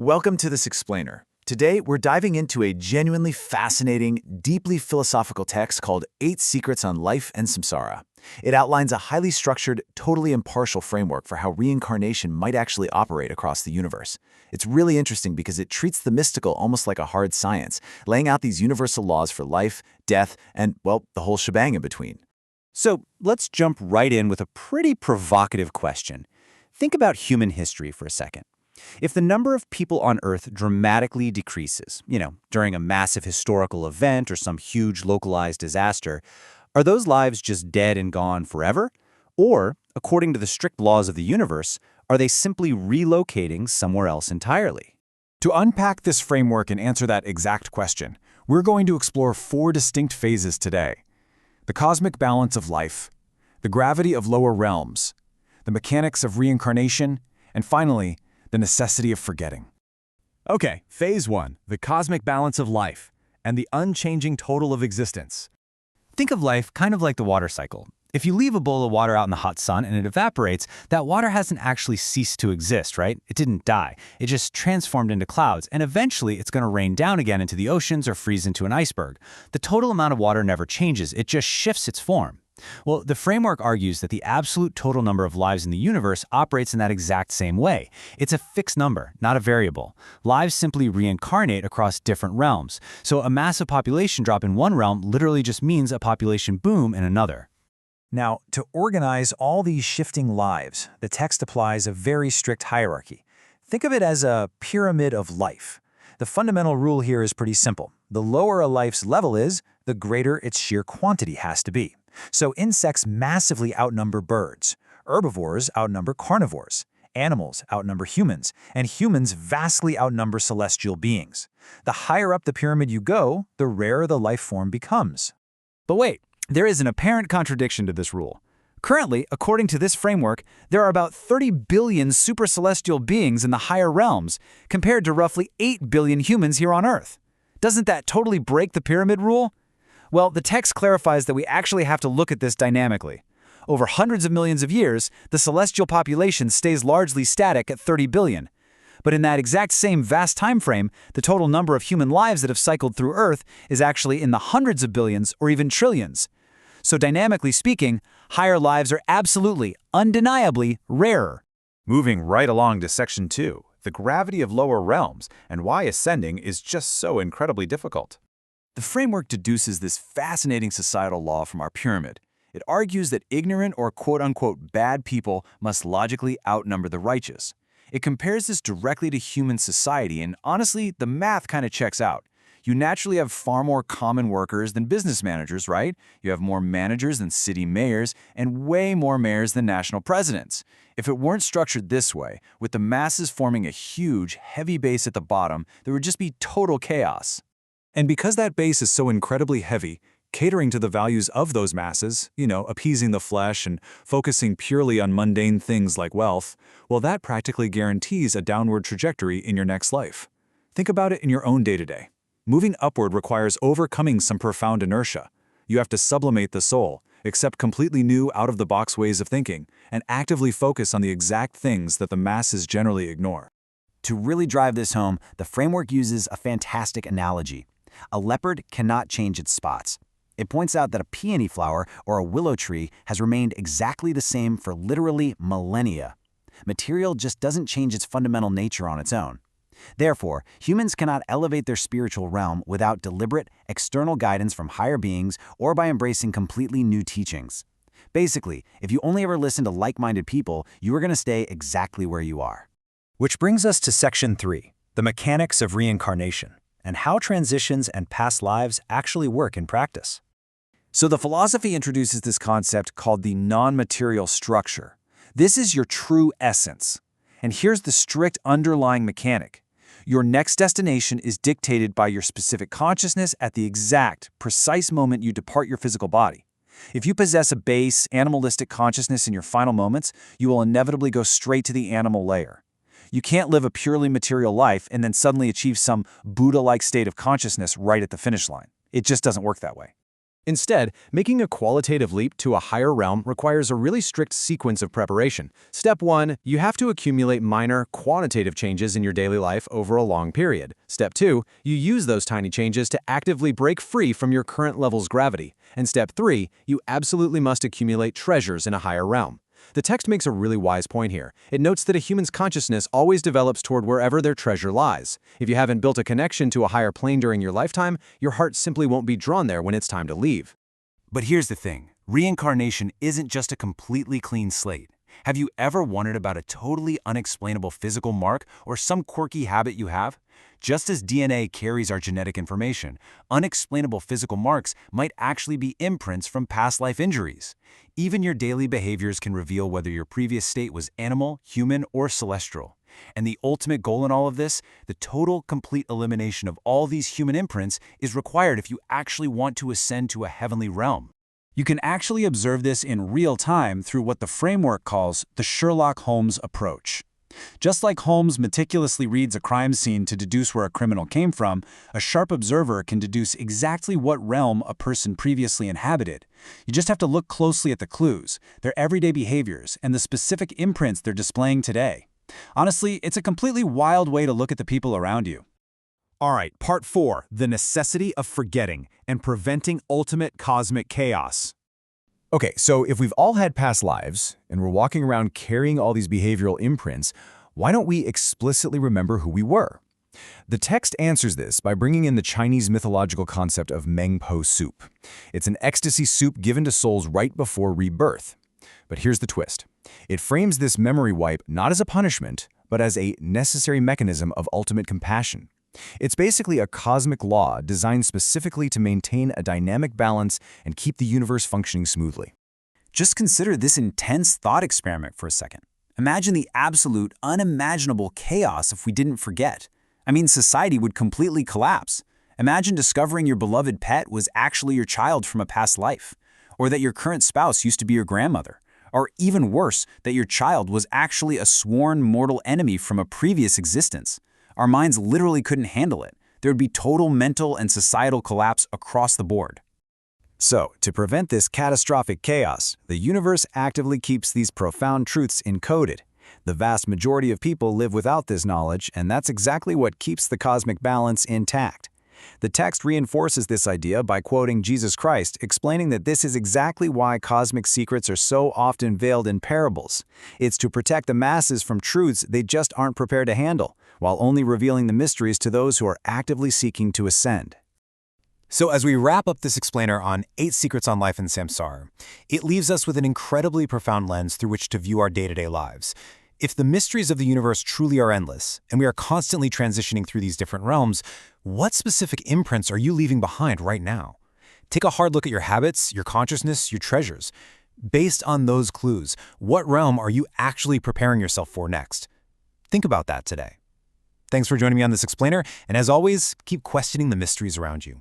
Welcome to This Explainer. Today, we're diving into a genuinely fascinating, deeply philosophical text called 8 Secrets on Life and Samsara. It outlines a highly structured, totally impartial framework for how reincarnation might actually operate across the universe. It's really interesting because it treats the mystical almost like a hard science, laying out these universal laws for life, death, and, well, the whole shebang in between. So let's jump right in with a pretty provocative question. Think about human history for a second. If the number of people on Earth dramatically decreases, during a massive historical event or some huge localized disaster, are those lives just dead and gone forever? Or, according to the strict laws of the universe, are they simply relocating somewhere else entirely? To unpack this framework and answer that exact question, we're going to explore 4 distinct phases today: the cosmic balance of life, the gravity of lower realms, the mechanics of reincarnation, and finally, the necessity of forgetting. Okay, Phase 1, the cosmic balance of life, and the unchanging total of existence. Think of life kind of like the water cycle. If you leave a bowl of water out in the hot sun and it evaporates, that water hasn't actually ceased to exist, right? It didn't die. It just transformed into clouds, and eventually it's going to rain down again into the oceans or freeze into an iceberg. The total amount of water never changes, it just shifts its form. Well, the framework argues that the absolute total number of lives in the universe operates in that exact same way. It's a fixed number, not a variable. Lives simply reincarnate across different realms. So a massive population drop in one realm literally just means a population boom in another. Now, to organize all these shifting lives, the text applies a very strict hierarchy. Think of it as a pyramid of life. The fundamental rule here is pretty simple. The lower a life's level is, the greater its sheer quantity has to be. So insects massively outnumber birds, herbivores outnumber carnivores, animals outnumber humans, and humans vastly outnumber celestial beings. The higher up the pyramid you go, the rarer the life form becomes. But wait, there is an apparent contradiction to this rule. Currently, according to this framework, there are about 30 billion supercelestial beings in the higher realms, compared to roughly 8 billion humans here on Earth. Doesn't that totally break the pyramid rule? Well, the text clarifies that we actually have to look at this dynamically. Over hundreds of millions of years, the celestial population stays largely static at 30 billion. But in that exact same vast time frame, the total number of human lives that have cycled through Earth is actually in the hundreds of billions or even trillions. So dynamically speaking, higher lives are absolutely, undeniably rarer. Moving right along to Section 2, the gravity of lower realms and why ascending is just so incredibly difficult. The framework deduces this fascinating societal law from our pyramid. It argues that ignorant or quote-unquote bad people must logically outnumber the righteous. It compares this directly to human society, and honestly, the math kind of checks out. You naturally have far more common workers than business managers, right? You have more managers than city mayors, and way more mayors than national presidents. If it weren't structured this way, with the masses forming a huge, heavy base at the bottom, there would just be total chaos. And because that base is so incredibly heavy, catering to the values of those masses, appeasing the flesh and focusing purely on mundane things like wealth, well, that practically guarantees a downward trajectory in your next life. Think about it in your own day-to-day. Moving upward requires overcoming some profound inertia. You have to sublimate the soul, accept completely new, out-of-the-box ways of thinking, and actively focus on the exact things that the masses generally ignore. To really drive this home, the framework uses a fantastic analogy. A leopard cannot change its spots. It points out that a peony flower or a willow tree has remained exactly the same for literally millennia. Material just doesn't change its fundamental nature on its own. Therefore, humans cannot elevate their spiritual realm without deliberate, external guidance from higher beings or by embracing completely new teachings. Basically, if you only ever listen to like-minded people, you are going to stay exactly where you are. Which brings us to Section 3, the mechanics of reincarnation, and how transitions and past lives actually work in practice. So the philosophy introduces this concept called the non-material structure. This is your true essence. And here's the strict underlying mechanic. Your next destination is dictated by your specific consciousness at the exact, precise moment you depart your physical body. If you possess a base, animalistic consciousness in your final moments, you will inevitably go straight to the animal layer. You can't live a purely material life and then suddenly achieve some Buddha-like state of consciousness right at the finish line. It just doesn't work that way. Instead, making a qualitative leap to a higher realm requires a really strict sequence of preparation. Step 1, you have to accumulate minor, quantitative changes in your daily life over a long period. Step 2, you use those tiny changes to actively break free from your current level's gravity. And Step 3, you absolutely must accumulate treasures in a higher realm. The text makes a really wise point here. It notes that a human's consciousness always develops toward wherever their treasure lies. If you haven't built a connection to a higher plane during your lifetime, your heart simply won't be drawn there when it's time to leave. But here's the thing. Reincarnation isn't just a completely clean slate. Have you ever wondered about a totally unexplainable physical mark or some quirky habit you have? Just as DNA carries our genetic information, unexplainable physical marks might actually be imprints from past life injuries. Even your daily behaviors can reveal whether your previous state was animal, human, or celestial. And the ultimate goal in all of this, the total, complete elimination of all these human imprints, is required if you actually want to ascend to a heavenly realm. You can actually observe this in real time through what the framework calls the Sherlock Holmes approach. Just like Holmes meticulously reads a crime scene to deduce where a criminal came from, a sharp observer can deduce exactly what realm a person previously inhabited. You just have to look closely at the clues, their everyday behaviors, and the specific imprints they're displaying today. Honestly, it's a completely wild way to look at the people around you. All right, part 4, the necessity of forgetting and preventing ultimate cosmic chaos. Okay, so if we've all had past lives, and we're walking around carrying all these behavioral imprints, why don't we explicitly remember who we were? The text answers this by bringing in the Chinese mythological concept of Mengpo soup. It's an ecstasy soup given to souls right before rebirth. But here's the twist. It frames this memory wipe not as a punishment, but as a necessary mechanism of ultimate compassion. It's basically a cosmic law designed specifically to maintain a dynamic balance and keep the universe functioning smoothly. Just consider this intense thought experiment for a second. Imagine the absolute, unimaginable chaos if we didn't forget. I mean, society would completely collapse. Imagine discovering your beloved pet was actually your child from a past life, or that your current spouse used to be your grandmother, or even worse, that your child was actually a sworn mortal enemy from a previous existence. Our minds literally couldn't handle it. There would be total mental and societal collapse across the board. So, to prevent this catastrophic chaos, the universe actively keeps these profound truths encoded. The vast majority of people live without this knowledge, and that's exactly what keeps the cosmic balance intact. The text reinforces this idea by quoting Jesus Christ, explaining that this is exactly why cosmic secrets are so often veiled in parables. It's to protect the masses from truths they just aren't prepared to handle, while only revealing the mysteries to those who are actively seeking to ascend. So as we wrap up this explainer on 8 Secrets on Life in Samsara, it leaves us with an incredibly profound lens through which to view our day-to-day lives. If the mysteries of the universe truly are endless, and we are constantly transitioning through these different realms, what specific imprints are you leaving behind right now? Take a hard look at your habits, your consciousness, your treasures. Based on those clues, what realm are you actually preparing yourself for next? Think about that today. Thanks for joining me on this explainer, and as always, keep questioning the mysteries around you.